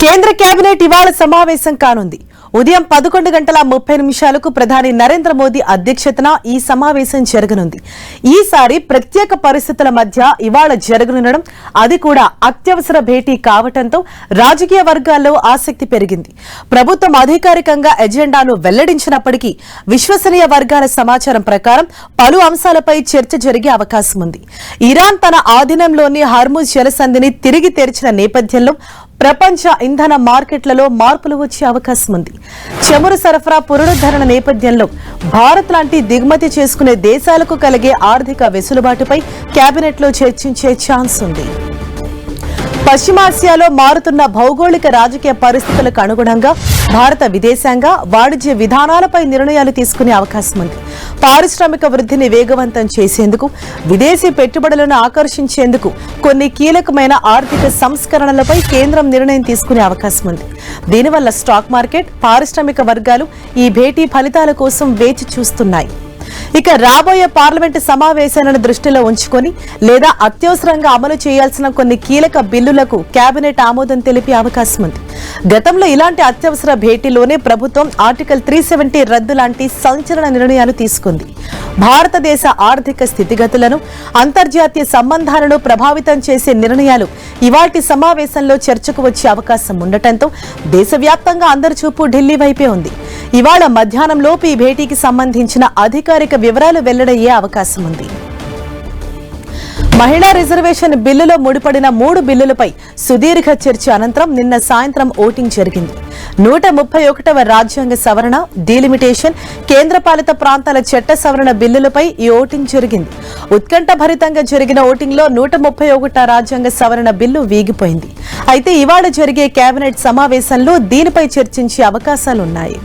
కేంద్ర కేబినెట్ ఇవాళ సమావేశం కానుంది. ఉదయం 11:30 ప్రధాని నరేంద్ర మోదీ అధ్యక్షతన ఈ సమావేశం జరగనుంది. ఈసారి ప్రత్యేక పరిస్థితుల మధ్య ఇవాళ జరగనుండడం, అది కూడా అత్యవసర భేటీ కావడంతో రాజకీయ వర్గాల్లో ఆసక్తి పెరిగింది. ప్రభుత్వం అధికారికంగా ఎజెండాను వెల్లడించినప్పటికీ విశ్వసనీయ వర్గాల సమాచారం ప్రకారం పలు అంశాలపై చర్చ జరిగే అవకాశం ఉంది. ఇరాన్ తన ఆధీనంలోని హార్ముజ్ జలసంధిని తిరిగి తెరిచిన నేపథ్యంలో ప్రపంచ ఇంధన మార్కెట్లలో మార్పులు వచ్చే అవకాశం ఉంది. చమురు సరఫరా పునరుద్ధరణ నేపథ్యంలో భారత్ లాంటి దిగుమతి చేసుకునే దేశాలకు కలిగే ఆర్థిక వెసులుబాటుపై కేబినెట్లో చర్చించే ఛాన్స్ ఉంది. పశ్చిమాసియాలో మారుతున్న భౌగోళిక రాజకీయ పరిస్థితులకు అనుగుణంగా భారత విదేశాంగ వాణిజ్య విధానాలపై నిర్ణయాలు తీసుకునే అవకాశం ఉంది. పారిశ్రామిక వృద్ధిని వేగవంతం చేసేందుకు, విదేశీ పెట్టుబడులను ఆకర్షించేందుకు కొన్ని కీలకమైన ఆర్థిక సంస్కరణలపై కేంద్రం నిర్ణయం తీసుకునే అవకాశం ఉంది. దీనివల్ల స్టాక్ మార్కెట్, పారిశ్రామిక వర్గాలు ఈ భేటీ ఫలితాల కోసం వేచి చూస్తున్నాయి. ఇక రాబోయే పార్లమెంటు సమావేశాలను దృష్టిలో ఉంచుకొని లేదా అత్యవసరంగా అమలు చేయాల్సిన కొన్ని కీలక బిల్లులకు కేబినెట్ ఆమోదం తెలిపే అవకాశం ఉంది. గతంలో ఇలాంటి అత్యవసర భేటీలోనే ప్రభుత్వం ఆర్టికల్ 370 రద్దు లాంటి సంచలన నిర్ణయాలు తీసుకుంది. భారతదేశ ఆర్థిక స్థితిగతులను, అంతర్జాతీయ సంబంధాలను ప్రభావితం చేసే నిర్ణయాలు ఇవాల్టి సమావేశంలో చర్చకు వచ్చే అవకాశం ఉండటంతో దేశవ్యాప్తంగా అందరి చూపు ఢిల్లీ వైపే ఉంది. ఇవాళ మధ్యాహ్నంలోపు ఈ భేటీకి సంబంధించిన అధికారిక వివరాలు వెల్లడయ్యే అవకాశం ఉంది. మహిళా రిజర్వేషన్ బిల్లులో ముడిపడిన 3 బిల్లులపై సుదీర్ఘ చర్చ అనంతరం నిన్న సాయంత్రం ఓటింగ్ జరిగింది. 131వ రాజ్యాంగ సవరణ, డీలిమిటేషన్, కేంద్రపాలిత ప్రాంతాల చట్ట సవరణ బిల్లులపై ఈ ఓటింగ్ జరిగింది. ఉత్కంఠభరితంగా జరిగిన ఓటింగ్లో 131వ రాజ్యాంగ సవరణ బిల్లు వీగిపోయింది. అయితే ఇవాళ జరిగే కేబినెట్ సమావేశంలో దీనిపై చర్చించే అవకాశాలున్నాయి.